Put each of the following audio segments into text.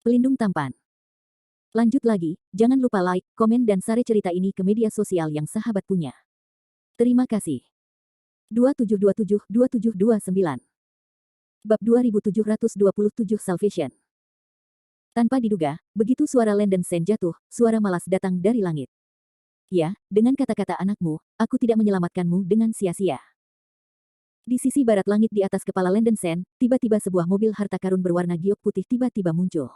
Pelindung tampan. Lanjut lagi, jangan lupa like, komen dan share cerita ini ke media sosial yang sahabat punya. Terima kasih. 2727-2729 Bab 2727 Salvation. Tanpa diduga, begitu suara Landon Sen jatuh, suara malas datang dari langit. Ya, dengan kata-kata anakmu, aku tidak menyelamatkanmu dengan sia-sia. Di sisi barat langit di atas kepala Landon Sen, tiba-tiba sebuah mobil harta karun berwarna giok putih tiba-tiba muncul.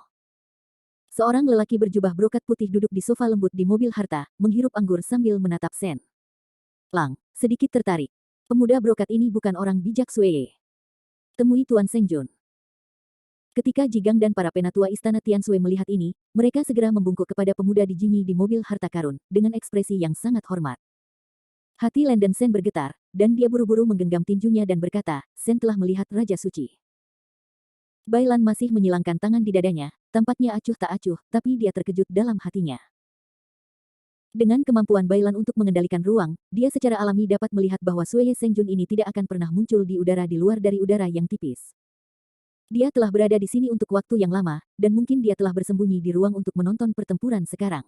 Seorang lelaki berjubah brokat putih duduk di sofa lembut di mobil harta, menghirup anggur sambil menatap Sen. Lang, sedikit tertarik. Pemuda brokat ini bukan orang bijak Sueye. Temui Tuan Seng Jun. Ketika Jigang dan para penatua istana Tiansui melihat ini, mereka segera membungkuk kepada pemuda di Jinyi di mobil harta karun, dengan ekspresi yang sangat hormat. Hati Landon Sen bergetar, dan dia buru-buru menggenggam tinjunya dan berkata, Sen telah melihat Raja Suci. Bailan masih menyilangkan tangan di dadanya, tampaknya acuh tak acuh, tapi dia terkejut dalam hatinya. Dengan kemampuan Bailan untuk mengendalikan ruang, dia secara alami dapat melihat bahwa Sueye Sengjun ini tidak akan pernah muncul di udara di luar dari udara yang tipis. Dia telah berada di sini untuk waktu yang lama, dan mungkin dia telah bersembunyi di ruang untuk menonton pertempuran sekarang.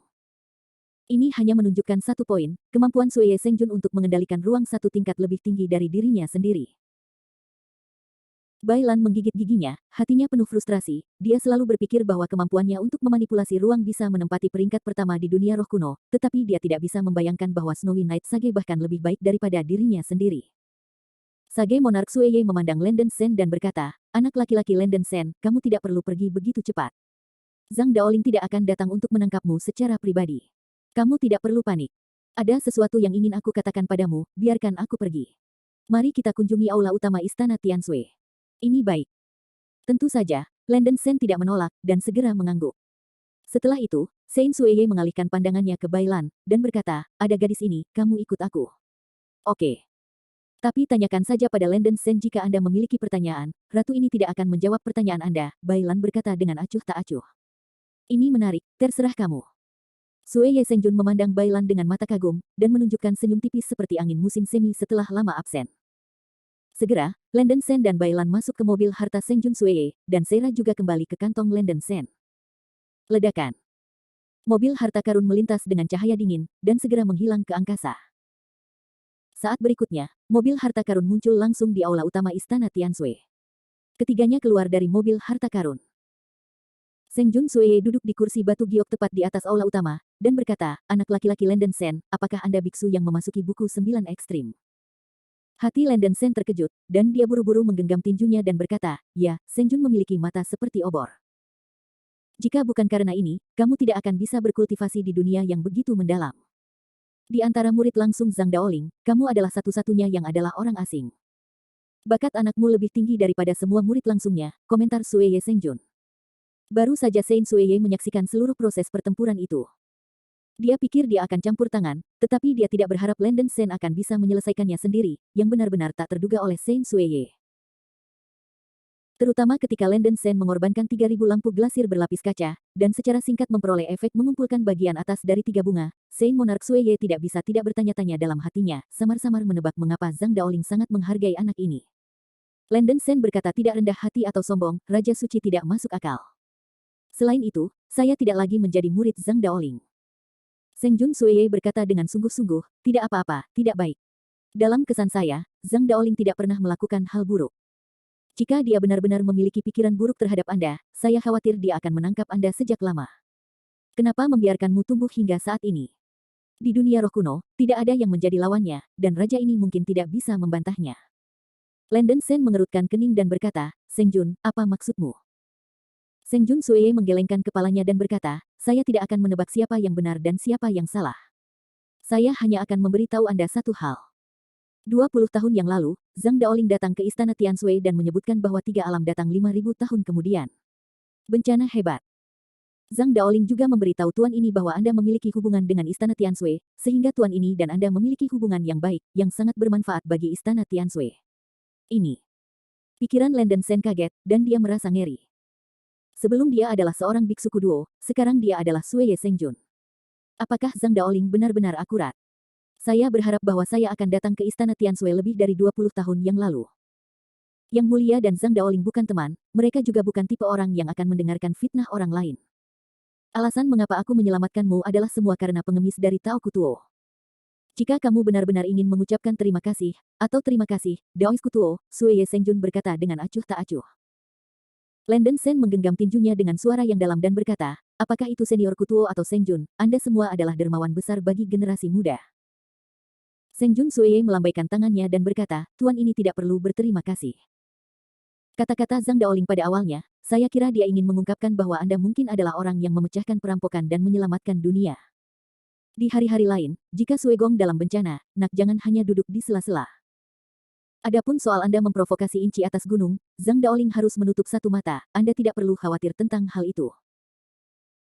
Ini hanya menunjukkan satu poin, kemampuan Sueye Sengjun untuk mengendalikan ruang satu tingkat lebih tinggi dari dirinya sendiri. Bailan menggigit giginya, hatinya penuh frustrasi, dia selalu berpikir bahwa kemampuannya untuk memanipulasi ruang bisa menempati peringkat pertama di dunia roh kuno, tetapi dia tidak bisa membayangkan bahwa Snowy Knight Sage bahkan lebih baik daripada dirinya sendiri. Sage Monarch Sueye memandang Landon Sen dan berkata, anak laki-laki Landon Sen, kamu tidak perlu pergi begitu cepat. Zhang Daoling tidak akan datang untuk menangkapmu secara pribadi. Kamu tidak perlu panik. Ada sesuatu yang ingin aku katakan padamu, biarkan aku pergi. Mari kita kunjungi aula utama istana Tiansui. Ini baik. Tentu saja, Landon Sen tidak menolak, dan segera mengangguk. Setelah itu, Sein Sueye mengalihkan pandangannya ke Bailan, dan berkata, ada gadis ini, kamu ikut aku. Oke. Tapi tanyakan saja pada Landon Sen jika Anda memiliki pertanyaan, ratu ini tidak akan menjawab pertanyaan Anda, Bailan berkata dengan acuh tak acuh. Ini menarik, terserah kamu. Sueye Sengjun memandang Bailan dengan mata kagum, dan menunjukkan senyum tipis seperti angin musim semi setelah lama absen. Segera, Landon Sen dan Bailan masuk ke mobil harta Sengjun Sueye, dan Seira juga kembali ke kantong Landon Sen. Ledakan. Mobil harta karun melintas dengan cahaya dingin, dan segera menghilang ke angkasa. Saat berikutnya, mobil harta karun muncul langsung di aula utama istana Tiansui. Ketiganya keluar dari mobil harta karun. Sengjun Sueye duduk di kursi batu giok tepat di atas aula utama, dan berkata, anak laki-laki Landon Sen, apakah Anda biksu yang memasuki buku 9 ekstrim? Hati Landon Sen terkejut, dan dia buru-buru menggenggam tinjunya dan berkata, ya, Sengjun memiliki mata seperti obor. Jika bukan karena ini, kamu tidak akan bisa berkultivasi di dunia yang begitu mendalam. Di antara murid langsung Zhang Daoling, kamu adalah satu-satunya yang adalah orang asing. Bakat anakmu lebih tinggi daripada semua murid langsungnya, komentar Sueye Sengjun. Baru saja Sein Sueye menyaksikan seluruh proses pertempuran itu. Dia pikir dia akan campur tangan, tetapi dia tidak berharap Landon Sen akan bisa menyelesaikannya sendiri, yang benar-benar tak terduga oleh Sein Sueye. Terutama ketika Landon Sen mengorbankan 3.000 lampu glasir berlapis kaca, dan secara singkat memperoleh efek mengumpulkan bagian atas dari 3 bunga, Sein Monarch Sueye tidak bisa tidak bertanya-tanya dalam hatinya, samar-samar menebak mengapa Zhang Daoling sangat menghargai anak ini. Landon Sen berkata tidak rendah hati atau sombong, Raja Suci tidak masuk akal. Selain itu, saya tidak lagi menjadi murid Zhang Daoling. Sengjun Sueye berkata dengan sungguh-sungguh, tidak apa-apa, tidak baik. Dalam kesan saya, Zhang Daoling tidak pernah melakukan hal buruk. Jika dia benar-benar memiliki pikiran buruk terhadap Anda, saya khawatir dia akan menangkap Anda sejak lama. Kenapa membiarkanmu tumbuh hingga saat ini? Di dunia roh kuno, tidak ada yang menjadi lawannya, dan raja ini mungkin tidak bisa membantahnya. Landon Sen mengerutkan kening dan berkata, Sengjun, apa maksudmu? Sengjun Sueye menggelengkan kepalanya dan berkata, saya tidak akan menebak siapa yang benar dan siapa yang salah. Saya hanya akan memberitahu Anda satu hal. 20 tahun yang lalu, Zhang Daoling datang ke istana Tiansui dan menyebutkan bahwa 3 alam datang 5.000 tahun kemudian. Bencana hebat. Zhang Daoling juga memberitahu tuan ini bahwa Anda memiliki hubungan dengan istana Tiansui, sehingga tuan ini dan Anda memiliki hubungan yang baik, yang sangat bermanfaat bagi istana Tiansui. Ini. Pikiran Landon Sen kaget, dan dia merasa ngeri. Sebelum dia adalah seorang biksu kuduo, sekarang dia adalah Sueye Sengjun. Apakah Zhang Daoling benar-benar akurat? Saya berharap bahwa saya akan datang ke istana Tiansui lebih dari 20 tahun yang lalu. Yang Mulia dan Zhang Daoling bukan teman, mereka juga bukan tipe orang yang akan mendengarkan fitnah orang lain. Alasan mengapa aku menyelamatkanmu adalah semua karena pengemis dari Tao Kutuo. Jika kamu benar-benar ingin mengucapkan terima kasih, atau terima kasih, Daois Kutuo, Sui Ye Sengjun berkata dengan acuh tak acuh. Landen Sen menggenggam tinjunya dengan suara yang dalam dan berkata, apakah itu senior Kutuo atau Sengjun, Anda semua adalah dermawan besar bagi generasi muda. Sengjun Sui Ye melambaikan tangannya dan berkata, Tuan ini tidak perlu berterima kasih. Kata-kata Zhang Daoling pada awalnya, saya kira dia ingin mengungkapkan bahwa Anda mungkin adalah orang yang memecahkan perampokan dan menyelamatkan dunia. Di hari-hari lain, jika Sui Gong dalam bencana, nak jangan hanya duduk di sela-sela. Adapun soal Anda memprovokasi Inci atas gunung, Zhang Daoling harus menutup satu mata, Anda tidak perlu khawatir tentang hal itu.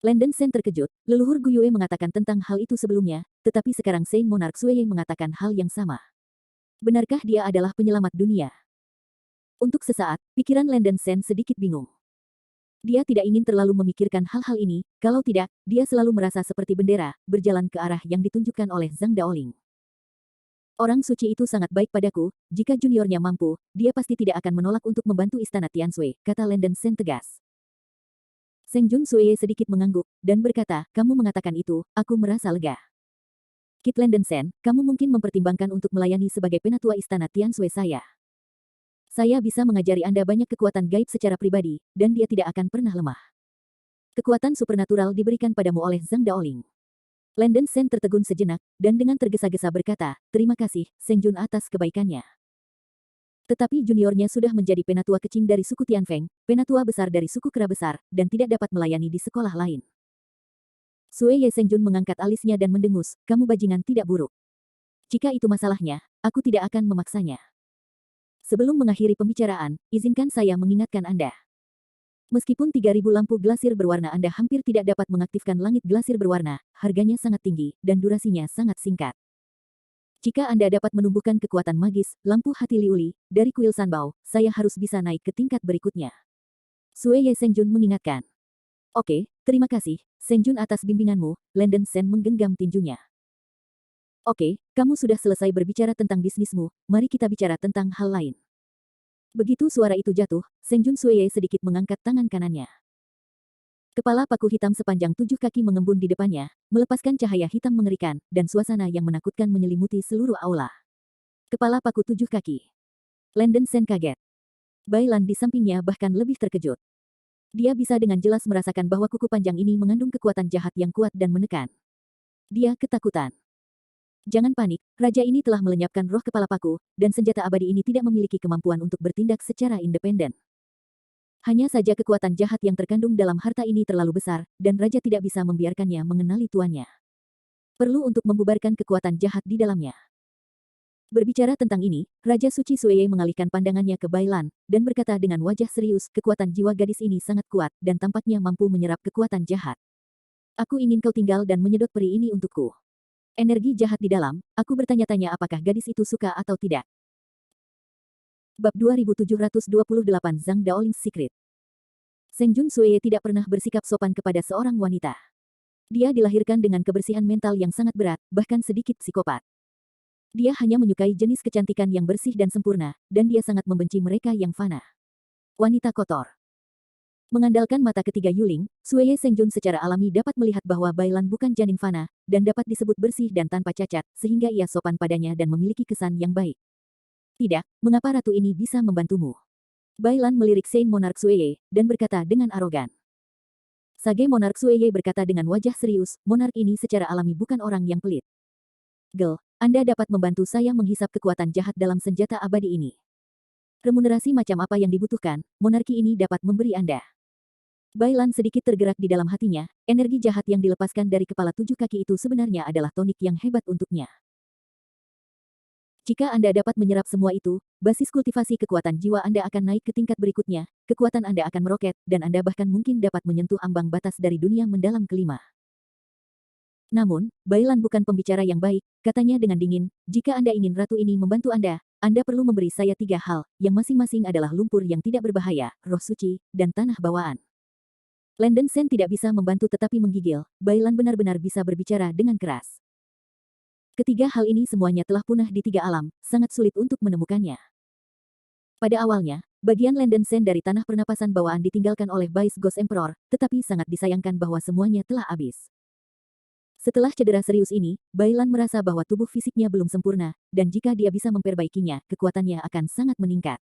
Landen Sen terkejut, leluhur Gu Yue mengatakan tentang hal itu sebelumnya, tetapi sekarang Saint Monarch Sui Ye mengatakan hal yang sama. Benarkah dia adalah penyelamat dunia? Untuk sesaat, pikiran Landen Sen sedikit bingung. Dia tidak ingin terlalu memikirkan hal-hal ini, kalau tidak, dia selalu merasa seperti bendera, berjalan ke arah yang ditunjukkan oleh Zhang Daoling. Orang suci itu sangat baik padaku, jika juniornya mampu, dia pasti tidak akan menolak untuk membantu istana Tianshui, kata Landen Sen tegas. Seng Jun Sui sedikit mengangguk, dan berkata, kamu mengatakan itu, aku merasa lega. Kit Landen Sen, kamu mungkin mempertimbangkan untuk melayani sebagai penatua istana Tianshui saya. Saya bisa mengajari Anda banyak kekuatan gaib secara pribadi, dan dia tidak akan pernah lemah. Kekuatan supernatural diberikan padamu oleh Zhang Daoling. Landen Sen tertegun sejenak, dan dengan tergesa-gesa berkata, terima kasih, Seng Jun atas kebaikannya. Tetapi juniornya sudah menjadi penatua kecing dari suku Tianfeng, penatua besar dari suku kera besar, dan tidak dapat melayani di sekolah lain. Sui Ye Seng Jun mengangkat alisnya dan mendengus, kamu bajingan tidak buruk. Jika itu masalahnya, aku tidak akan memaksanya. Sebelum mengakhiri pembicaraan, izinkan saya mengingatkan Anda. Meskipun 3.000 lampu glasir berwarna Anda hampir tidak dapat mengaktifkan langit glasir berwarna, harganya sangat tinggi, dan durasinya sangat singkat. Jika Anda dapat menumbuhkan kekuatan magis, lampu hati Liuli, dari kuil Sanbao, saya harus bisa naik ke tingkat berikutnya. Sui Ye Sengjun mengingatkan. Oke, terima kasih, Sengjun atas bimbinganmu, Landen Sen menggenggam tinjunya. Oke, kamu sudah selesai berbicara tentang bisnismu, mari kita bicara tentang hal lain. Begitu suara itu jatuh, Seng Jun Sui sedikit mengangkat tangan kanannya. Kepala paku hitam sepanjang 7 kaki mengembun di depannya, melepaskan cahaya hitam mengerikan, dan suasana yang menakutkan menyelimuti seluruh aula. Kepala paku 7 kaki. Landen Sen kaget. Bai Lan di sampingnya bahkan lebih terkejut. Dia bisa dengan jelas merasakan bahwa kuku panjang ini mengandung kekuatan jahat yang kuat dan menekan. Dia ketakutan. Jangan panik, raja ini telah melenyapkan roh kepala paku, dan senjata abadi ini tidak memiliki kemampuan untuk bertindak secara independen. Hanya saja kekuatan jahat yang terkandung dalam harta ini terlalu besar, dan raja tidak bisa membiarkannya mengenali tuannya. Perlu untuk membubarkan kekuatan jahat di dalamnya. Berbicara tentang ini, Raja Suci Sui mengalihkan pandangannya ke Bai Lan, dan berkata dengan wajah serius, kekuatan jiwa gadis ini sangat kuat, dan tampaknya mampu menyerap kekuatan jahat. Aku ingin kau tinggal dan menyedot peri ini untukku. Energi jahat di dalam, aku bertanya-tanya apakah gadis itu suka atau tidak. Bab 2728 Zhang Daoling's Secret. Seng Jun Sui tidak pernah bersikap sopan kepada seorang wanita. Dia dilahirkan dengan kebersihan mental yang sangat berat, bahkan sedikit psikopat. Dia hanya menyukai jenis kecantikan yang bersih dan sempurna, dan dia sangat membenci mereka yang fana. Wanita kotor. Mengandalkan mata ketiga Yuling, Sui Seng Jun secara alami dapat melihat bahwa Bai Lan bukan janin fana, dan dapat disebut bersih dan tanpa cacat, sehingga ia sopan padanya dan memiliki kesan yang baik. Tidak, mengapa ratu ini bisa membantumu? Bai Lan melirik Saint Monarch Sui dan berkata dengan arogan. Sage Monarch Sui berkata dengan wajah serius, monark ini secara alami bukan orang yang pelit. Gel, Anda dapat membantu saya menghisap kekuatan jahat dalam senjata abadi ini. Remunerasi macam apa yang dibutuhkan, monarki ini dapat memberi Anda. Bai Lan sedikit tergerak di dalam hatinya, energi jahat yang dilepaskan dari kepala 7 kaki itu sebenarnya adalah tonik yang hebat untuknya. Jika Anda dapat menyerap semua itu, basis kultivasi kekuatan jiwa Anda akan naik ke tingkat berikutnya, kekuatan Anda akan meroket, dan Anda bahkan mungkin dapat menyentuh ambang batas dari dunia mendalam kelima. Namun, Bai Lan bukan pembicara yang baik, katanya dengan dingin, jika Anda ingin ratu ini membantu Anda perlu memberi saya 3 hal, yang masing-masing adalah lumpur yang tidak berbahaya, roh suci, dan tanah bawaan. Landen Sen tidak bisa membantu tetapi menggigil, Bai Lan benar-benar bisa berbicara dengan keras. Ketiga hal ini semuanya telah punah di 3 alam, sangat sulit untuk menemukannya. Pada awalnya, Bagian Landensen dari tanah pernapasan bawaan ditinggalkan oleh Bais Ghost Emperor, tetapi sangat disayangkan bahwa semuanya telah habis. Setelah cedera serius ini, Bailan merasa bahwa tubuh fisiknya belum sempurna, dan jika dia bisa memperbaikinya, kekuatannya akan sangat meningkat.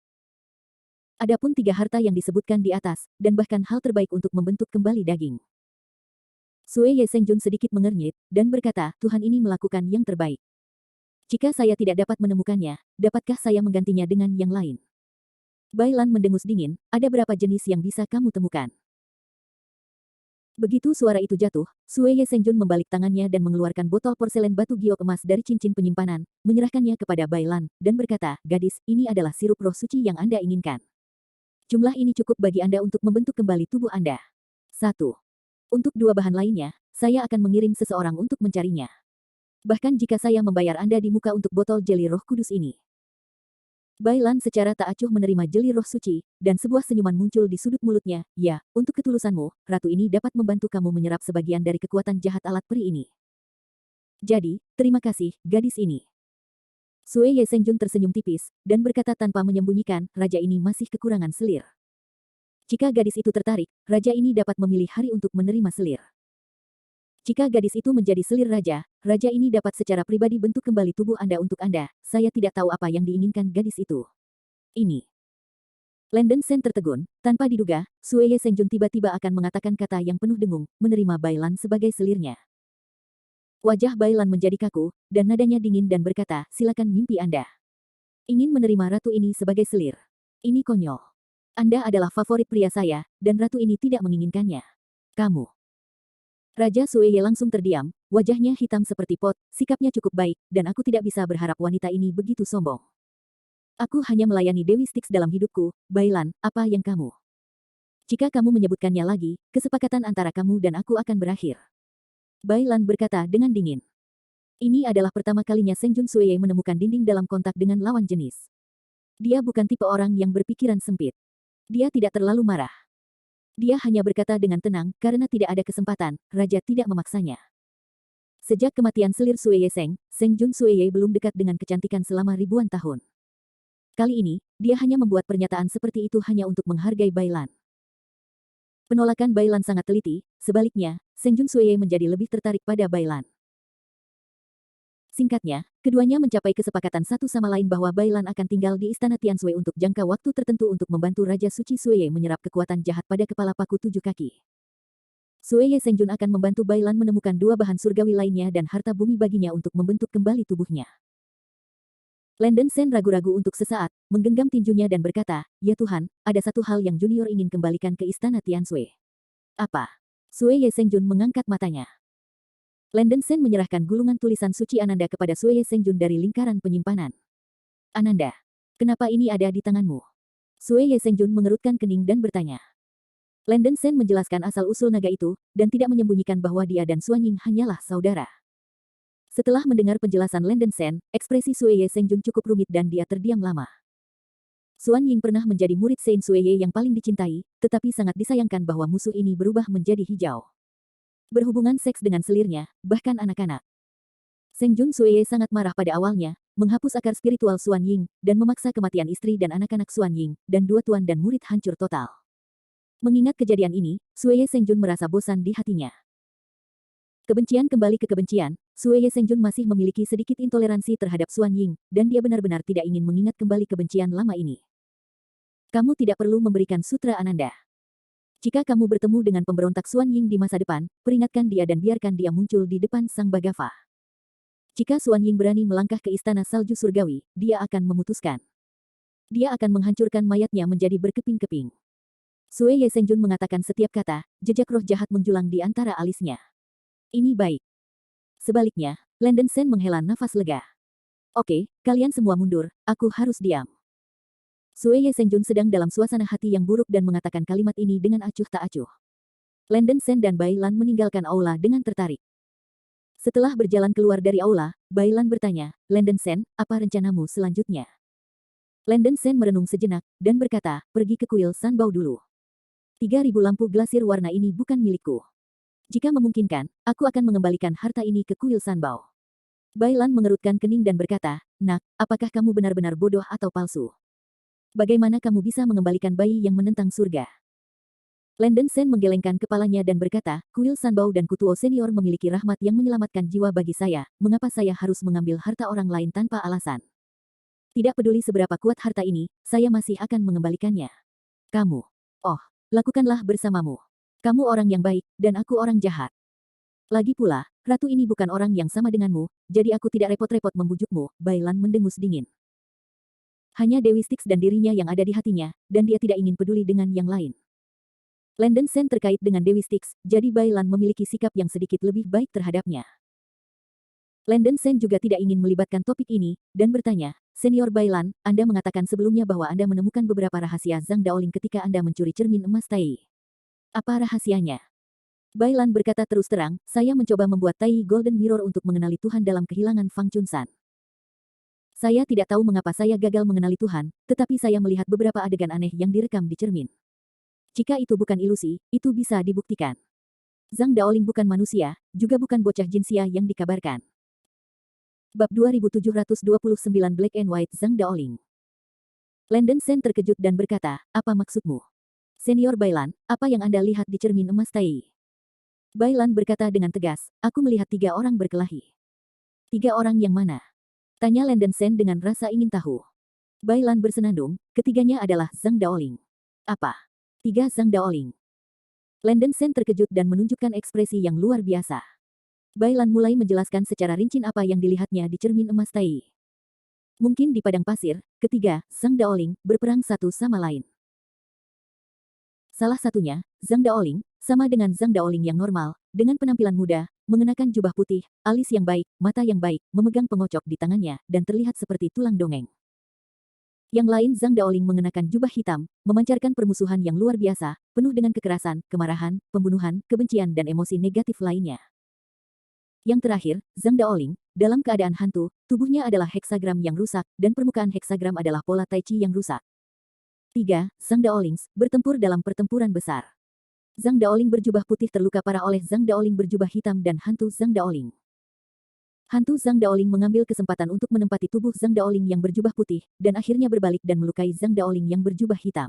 Adapun 3 harta yang disebutkan di atas, dan bahkan hal terbaik untuk membentuk kembali daging. Sue Ye Sengjun sedikit mengernyit, dan berkata, Tuhan ini melakukan yang terbaik. Jika saya tidak dapat menemukannya, dapatkah saya menggantinya dengan yang lain? Bailan mendengus dingin, ada berapa jenis yang bisa kamu temukan? Begitu suara itu jatuh, Sue Ye Sengjun membalik tangannya dan mengeluarkan botol porselen batu giok emas dari cincin penyimpanan, menyerahkannya kepada Bailan, dan berkata, gadis, ini adalah sirup roh suci yang Anda inginkan. Jumlah ini cukup bagi Anda untuk membentuk kembali tubuh Anda. 1. Untuk 2 bahan lainnya, saya akan mengirim seseorang untuk mencarinya. Bahkan jika saya membayar Anda di muka untuk botol jeli roh kudus ini. Bailan secara tak acuh menerima jeli roh suci, dan sebuah senyuman muncul di sudut mulutnya. Ya, untuk ketulusanmu, ratu ini dapat membantu kamu menyerap sebagian dari kekuatan jahat alat peri ini. Jadi, terima kasih, gadis ini. Sue Ye Sengjun tersenyum tipis, dan berkata tanpa menyembunyikan, raja ini masih kekurangan selir. Jika gadis itu tertarik, raja ini dapat memilih hari untuk menerima selir. Jika gadis itu menjadi selir raja, raja ini dapat secara pribadi bentuk kembali tubuh Anda untuk Anda. Saya tidak tahu apa yang diinginkan gadis itu. Ini. Landensen tertegun, tanpa diduga, Sue Ye Sengjun tiba-tiba akan mengatakan kata yang penuh dengung, menerima Bailan sebagai selirnya. Wajah Bailan menjadi kaku, dan nadanya dingin dan berkata, silakan mimpi Anda. Ingin menerima ratu ini sebagai selir. Ini konyol. Anda adalah favorit pria saya, dan ratu ini tidak menginginkannya. Kamu. Raja Sue Ye langsung terdiam, wajahnya hitam seperti pot, sikapnya cukup baik, dan aku tidak bisa berharap wanita ini begitu sombong. Aku hanya melayani Dewi Styx dalam hidupku, Bailan, apa yang kamu? Jika kamu menyebutkannya lagi, kesepakatan antara kamu dan aku akan berakhir. Bailan berkata dengan dingin. Ini adalah pertama kalinya Sengjun Sue Ye menemukan dinding dalam kontak dengan lawan jenis. Dia bukan tipe orang yang berpikiran sempit. Dia tidak terlalu marah. Dia hanya berkata dengan tenang, karena tidak ada kesempatan, raja tidak memaksanya. Sejak kematian selir Sue Ye Sengjun Sue Ye belum dekat dengan kecantikan selama ribuan tahun. Kali ini, dia hanya membuat pernyataan seperti itu hanya untuk menghargai Bailan. Penolakan Bailan sangat teliti, sebaliknya, Sengjun Sue Ye menjadi lebih tertarik pada Bailan. Singkatnya, keduanya mencapai kesepakatan satu sama lain bahwa Bailan akan tinggal di istana Tianshui untuk jangka waktu tertentu untuk membantu Raja Suci Sue Ye menyerap kekuatan jahat pada kepala paku 7 kaki. Sue Ye Sengjun akan membantu Bailan menemukan 2 bahan surgawi lainnya dan harta bumi baginya untuk membentuk kembali tubuhnya. Landensen ragu-ragu untuk sesaat, menggenggam tinjunya dan berkata, ya Tuhan, ada satu hal yang junior ingin kembalikan ke istana Tianshui. Apa? Sue Ye Sengjun mengangkat matanya. Landensen menyerahkan gulungan tulisan suci Ananda kepada Sue Ye Sengjun dari lingkaran penyimpanan. Ananda, kenapa ini ada di tanganmu? Sue Ye Sengjun mengerutkan kening dan bertanya. Landensen menjelaskan asal-usul naga itu, dan tidak menyembunyikan bahwa dia dan Suan Ying hanyalah saudara. Setelah mendengar penjelasan Landensen, ekspresi Sue Ye Sengjun cukup rumit dan dia terdiam lama. Suan Ying pernah menjadi murid Sein Sue Ye yang paling dicintai, tetapi sangat disayangkan bahwa musuh ini berubah menjadi hijau. Berhubungan seks dengan selirnya, bahkan anak-anak. Sengjun Sue Ye sangat marah pada awalnya, menghapus akar spiritual Suan Ying, dan memaksa kematian istri dan anak-anak Suan Ying, dan 2 tuan dan murid hancur total. Mengingat kejadian ini, Sue Ye Sengjun merasa bosan di hatinya. Kebencian kembali ke kebencian, Sue Ye Sengjun masih memiliki sedikit intoleransi terhadap Suan Ying, dan dia benar-benar tidak ingin mengingat kembali kebencian lama ini. Kamu tidak perlu memberikan sutra Ananda. Jika kamu bertemu dengan pemberontak Suan Ying di masa depan, peringatkan dia dan biarkan dia muncul di depan Sang Bhagava. Jika Suan Ying berani melangkah ke istana salju surgawi, dia akan memutuskan. Dia akan menghancurkan mayatnya menjadi berkeping-keping. Sue Ye Sengjun mengatakan setiap kata, jejak roh jahat menjulang di antara alisnya. Ini baik. Sebaliknya, Landensen menghela nafas lega. Oke, kalian semua mundur, aku harus diam. Sue Ye Sengjun sedang dalam suasana hati yang buruk dan mengatakan kalimat ini dengan acuh tak acuh. Landensen dan Bailan meninggalkan aula dengan tertarik. Setelah berjalan keluar dari aula, Bailan bertanya, Landensen, apa rencanamu selanjutnya? Landensen merenung sejenak, dan berkata, pergi ke kuil Sanbao dulu. 3.000 lampu glasir warna ini bukan milikku. Jika memungkinkan, aku akan mengembalikan harta ini ke kuil Sanbao. Bailan mengerutkan kening dan berkata, nak, apakah kamu benar-benar bodoh atau palsu? Bagaimana kamu bisa mengembalikan bayi yang menentang surga? Landon Sen menggelengkan kepalanya dan berkata, Kuil Sanbao dan Kutuo Senior memiliki rahmat yang menyelamatkan jiwa bagi saya, mengapa saya harus mengambil harta orang lain tanpa alasan? Tidak peduli seberapa kuat harta ini, saya masih akan mengembalikannya. Kamu. Oh, lakukanlah bersamamu. Kamu orang yang baik, dan aku orang jahat. Lagi pula, ratu ini bukan orang yang sama denganmu, jadi aku tidak repot-repot membujukmu, Bailan mendengus dingin. Hanya Dewi Styx dan dirinya yang ada di hatinya, dan dia tidak ingin peduli dengan yang lain. Landon Sen terkait dengan Dewi Styx, jadi Bailan memiliki sikap yang sedikit lebih baik terhadapnya. Landon Sen juga tidak ingin melibatkan topik ini, dan bertanya, Senior Bailan, Anda mengatakan sebelumnya bahwa Anda menemukan beberapa rahasia Zhang Daoling ketika Anda mencuri cermin emas Tai. Apa rahasianya? Bailan berkata terus terang, saya mencoba membuat Tai Golden Mirror untuk mengenali Tuhan dalam kehilangan Fang Chunsan. Saya tidak tahu mengapa saya gagal mengenali Tuhan, tetapi saya melihat beberapa adegan aneh yang direkam di cermin. Jika itu bukan ilusi, itu bisa dibuktikan. Zhang Daoling bukan manusia, juga bukan bocah jinsia yang dikabarkan. Bab 2729 Black and White Zhang Daoling. Landon Sen terkejut dan berkata, apa maksudmu? Senior Bailan, apa yang Anda lihat di cermin emas Tai? Bailan berkata dengan tegas, aku melihat 3 orang berkelahi. 3 orang yang mana? Tanya Landon Sen dengan rasa ingin tahu. Bailan bersenandung, ketiganya adalah Zhang Daoling. Apa? 3 Zhang Daoling. Landon Sen terkejut dan menunjukkan ekspresi yang luar biasa. Bailan mulai menjelaskan secara rinci apa yang dilihatnya di cermin emas Tai. Mungkin di padang pasir, ketiga, Zhang Daoling, berperang satu sama lain. Salah satunya, Zhang Daoling, sama dengan Zhang Daoling yang normal, dengan penampilan muda, mengenakan jubah putih, alis yang baik, mata yang baik, memegang pengocok di tangannya, dan terlihat seperti tulang dongeng. Yang lain Zhang Daoling mengenakan jubah hitam, memancarkan permusuhan yang luar biasa, penuh dengan kekerasan, kemarahan, pembunuhan, kebencian dan emosi negatif lainnya. Yang terakhir, Zhang Daoling, dalam keadaan hantu, tubuhnya adalah heksagram yang rusak, dan permukaan heksagram adalah pola tai chi yang rusak. 3. Zhang Daolings, bertempur dalam pertempuran besar. Zhang Daoling berjubah putih terluka parah oleh Zhang Daoling berjubah hitam dan hantu Zhang Daoling. Hantu Zhang Daoling mengambil kesempatan untuk menempati tubuh Zhang Daoling yang berjubah putih, dan akhirnya berbalik dan melukai Zhang Daoling yang berjubah hitam.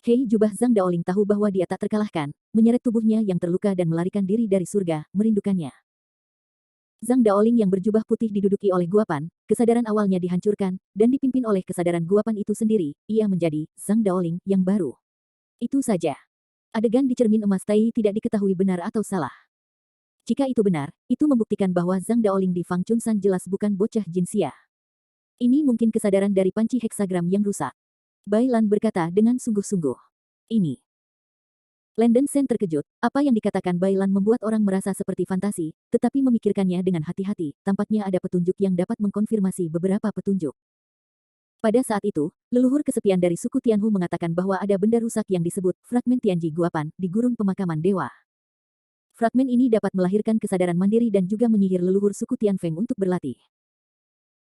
Hei jubah Zhang Daoling tahu bahwa dia tak terkalahkan, menyeret tubuhnya yang terluka dan melarikan diri dari surga, merindukannya. Zhang Daoling yang berjubah putih diduduki oleh guapan, kesadaran awalnya dihancurkan, dan dipimpin oleh kesadaran guapan itu sendiri, ia menjadi Zhang Daoling yang baru. Itu saja. Adegan di cermin emas Tai tidak diketahui benar atau salah. Jika itu benar, itu membuktikan bahwa Zhang Daoling di Fang Chunsan jelas bukan bocah jinsia. Ini mungkin kesadaran dari panci heksagram yang rusak. Bailan berkata dengan sungguh-sungguh. Ini. Landon Sen terkejut, apa yang dikatakan Bailan membuat orang merasa seperti fantasi, tetapi memikirkannya dengan hati-hati, tampaknya ada petunjuk yang dapat mengkonfirmasi beberapa petunjuk. Pada saat itu, leluhur kesepian dari suku Tianhu mengatakan bahwa ada benda rusak yang disebut fragmen Tianji Guapan di gurun pemakaman dewa. Fragmen ini dapat melahirkan kesadaran mandiri dan juga menyihir leluhur suku Tianfeng untuk berlatih.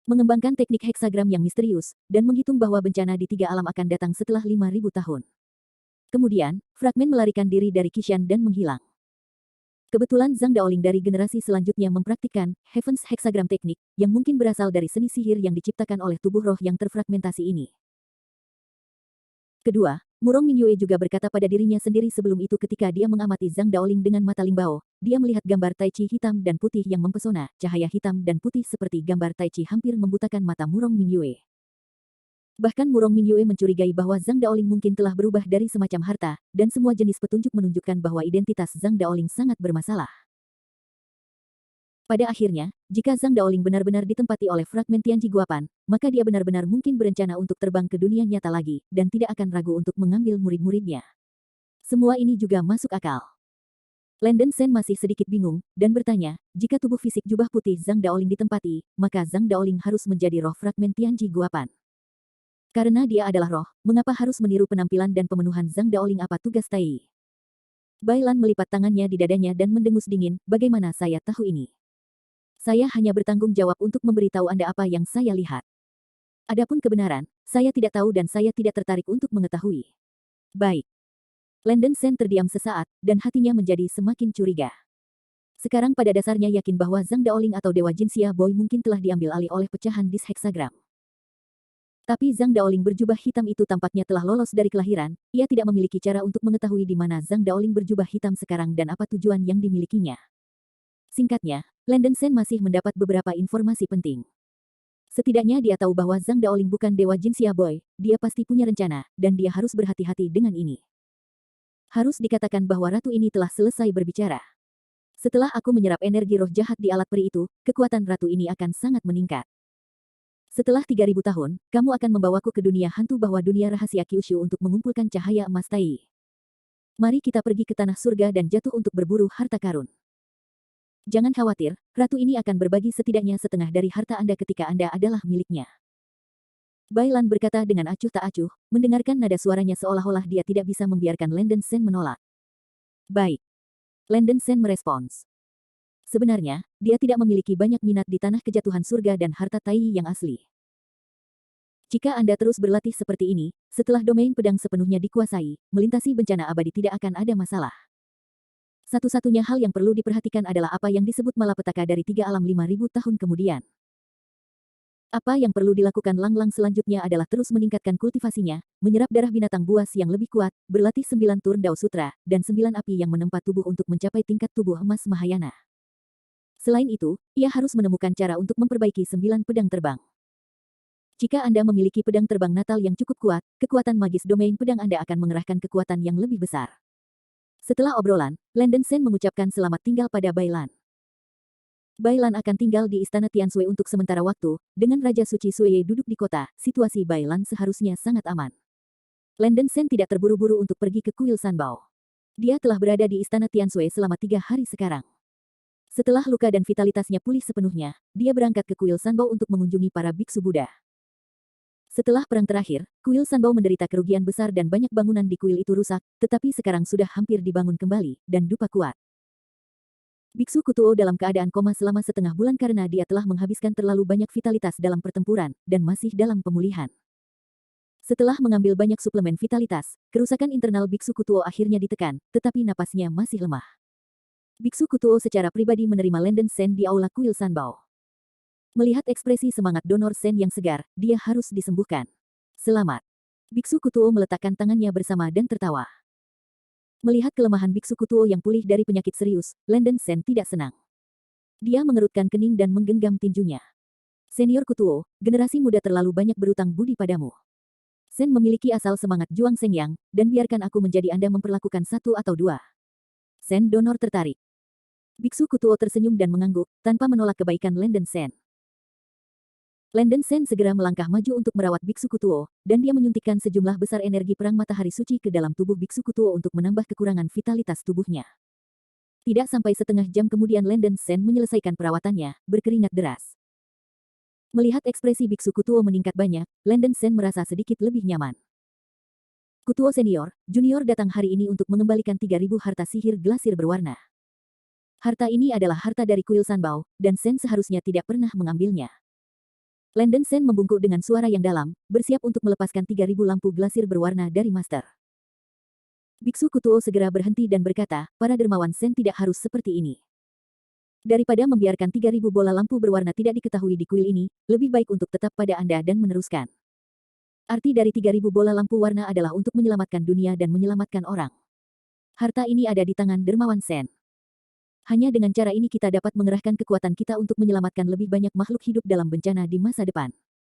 Mengembangkan teknik heksagram yang misterius, dan menghitung bahwa bencana di 3 alam akan datang setelah 5.000 tahun. Kemudian, fragmen melarikan diri dari Qishan dan menghilang. Kebetulan Zhang Daoling dari generasi selanjutnya mempraktikkan Heaven's Hexagram Technique, yang mungkin berasal dari seni sihir yang diciptakan oleh tubuh roh yang terfragmentasi ini. Kedua, Murong Mingyue juga berkata pada dirinya sendiri sebelum itu ketika dia mengamati Zhang Daoling dengan mata limbao, dia melihat gambar tai chi hitam dan putih yang mempesona, cahaya hitam dan putih seperti gambar tai chi hampir membutakan mata Murong Mingyue. Bahkan Murong Mingyue mencurigai bahwa Zhang Daoling mungkin telah berubah dari semacam harta, dan semua jenis petunjuk menunjukkan bahwa identitas Zhang Daoling sangat bermasalah. Pada akhirnya, jika Zhang Daoling benar-benar ditempati oleh fragmen Tianji Guapan, maka dia benar-benar mungkin berencana untuk terbang ke dunia nyata lagi, dan tidak akan ragu untuk mengambil murid-muridnya. Semua ini juga masuk akal. Landon Sen masih sedikit bingung, dan bertanya, jika tubuh fisik jubah putih Zhang Daoling ditempati, maka Zhang Daoling harus menjadi roh fragmen Tianji Guapan. Karena dia adalah roh, mengapa harus meniru penampilan dan pemenuhan Zhang Daoling apa tugas Tai? Bailan melipat tangannya di dadanya dan mendengus dingin, bagaimana saya tahu ini? Saya hanya bertanggung jawab untuk memberitahu Anda apa yang saya lihat. Adapun kebenaran, saya tidak tahu dan saya tidak tertarik untuk mengetahui. Baik. Landon Sen terdiam sesaat, dan hatinya menjadi semakin curiga. Sekarang pada dasarnya yakin bahwa Zhang Daoling atau Dewa Jinsia Boy mungkin telah diambil alih oleh pecahan dis heksagram. Tapi Zhang Daoling berjubah hitam itu tampaknya telah lolos dari kelahiran, ia tidak memiliki cara untuk mengetahui di mana Zhang Daoling berjubah hitam sekarang dan apa tujuan yang dimilikinya. Singkatnya, Landen Shen masih mendapat beberapa informasi penting. Setidaknya dia tahu bahwa Zhang Daoling bukan dewa Jin Xia Boy, dia pasti punya rencana, dan dia harus berhati-hati dengan ini. Harus dikatakan bahwa ratu ini telah selesai berbicara. Setelah aku menyerap energi roh jahat di alat peri itu, kekuatan ratu ini akan sangat meningkat. Setelah 3000 tahun, kamu akan membawaku ke dunia hantu bawah dunia rahasia Kyushu untuk mengumpulkan cahaya emas Tai. Mari kita pergi ke tanah surga dan jatuh untuk berburu harta karun. Jangan khawatir, ratu ini akan berbagi setidaknya setengah dari harta Anda ketika Anda adalah miliknya. Bailan berkata dengan acuh tak acuh, mendengarkan nada suaranya seolah-olah dia tidak bisa membiarkan Landen Shen menolak. Baik. Landen Shen merespons. Sebenarnya, dia tidak memiliki banyak minat di tanah kejatuhan surga dan harta Tai yang asli. Jika Anda terus berlatih seperti ini, setelah domain pedang sepenuhnya dikuasai, melintasi bencana abadi tidak akan ada masalah. Satu-satunya hal yang perlu diperhatikan adalah apa yang disebut malapetaka dari 3 alam 5000 tahun kemudian. Apa yang perlu dilakukan Lang Lang selanjutnya adalah terus meningkatkan kultivasinya, menyerap darah binatang buas yang lebih kuat, berlatih 9 turn Dao Sutra, dan 9 api yang menempa tubuh untuk mencapai tingkat tubuh emas Mahayana. Selain itu, ia harus menemukan cara untuk memperbaiki 9 pedang terbang. Jika Anda memiliki pedang terbang natal yang cukup kuat, kekuatan magis domain pedang Anda akan mengerahkan kekuatan yang lebih besar. Setelah obrolan, Landen Shen mengucapkan selamat tinggal pada Bailan. Bailan akan tinggal di istana Tianshui untuk sementara waktu, dengan Raja Suci Suye duduk di kota, situasi Bailan seharusnya sangat aman. Landen Shen tidak terburu-buru untuk pergi ke kuil Sanbao. Dia telah berada di istana Tianshui selama 3 hari sekarang. Setelah luka dan vitalitasnya pulih sepenuhnya, dia berangkat ke kuil Sanbao untuk mengunjungi para biksu Buddha. Setelah perang terakhir, kuil Sanbao menderita kerugian besar dan banyak bangunan di kuil itu rusak, tetapi sekarang sudah hampir dibangun kembali, dan dupa kuat. Biksu Kutuo dalam keadaan koma selama setengah bulan karena dia telah menghabiskan terlalu banyak vitalitas dalam pertempuran, dan masih dalam pemulihan. Setelah mengambil banyak suplemen vitalitas, kerusakan internal Biksu Kutuo akhirnya ditekan, tetapi napasnya masih lemah. Biksu Kutuo secara pribadi menerima Landen Shen di aula kuil Sanbao. Melihat ekspresi semangat donor Shen yang segar, dia harus disembuhkan. Selamat. Biksu Kutuo meletakkan tangannya bersama dan tertawa. Melihat kelemahan Biksu Kutuo yang pulih dari penyakit serius, Landen Shen tidak senang. Dia mengerutkan kening dan menggenggam tinjunya. Senior Kutuo, generasi muda terlalu banyak berutang budi padamu. Shen memiliki asal semangat juang Seng Yang, dan biarkan aku menjadi Anda memperlakukan satu atau dua. Shen donor tertarik. Biksu Kutuo tersenyum dan mengangguk, tanpa menolak kebaikan Landen Shen. Landen Shen segera melangkah maju untuk merawat Biksu Kutuo, dan dia menyuntikkan sejumlah besar energi perang matahari suci ke dalam tubuh Biksu Kutuo untuk menambah kekurangan vitalitas tubuhnya. Tidak sampai setengah jam kemudian Landen Shen menyelesaikan perawatannya, berkeringat deras. Melihat ekspresi Biksu Kutuo meningkat banyak, Landen Shen merasa sedikit lebih nyaman. Kutuo senior, junior datang hari ini untuk mengembalikan 3000 harta sihir glasir berwarna. Harta ini adalah harta dari kuil Sanbao, dan Shen seharusnya tidak pernah mengambilnya. Landen Shen membungkuk dengan suara yang dalam, bersiap untuk melepaskan 3000 lampu glasir berwarna dari master. Biksu Kutuo segera berhenti dan berkata, para dermawan Shen tidak harus seperti ini. Daripada membiarkan 3000 bola lampu berwarna tidak diketahui di kuil ini, lebih baik untuk tetap pada Anda dan meneruskan. Arti dari 3000 bola lampu warna adalah untuk menyelamatkan dunia dan menyelamatkan orang. Harta ini ada di tangan dermawan Shen. Hanya dengan cara ini kita dapat mengerahkan kekuatan kita untuk menyelamatkan lebih banyak makhluk hidup dalam bencana di masa depan.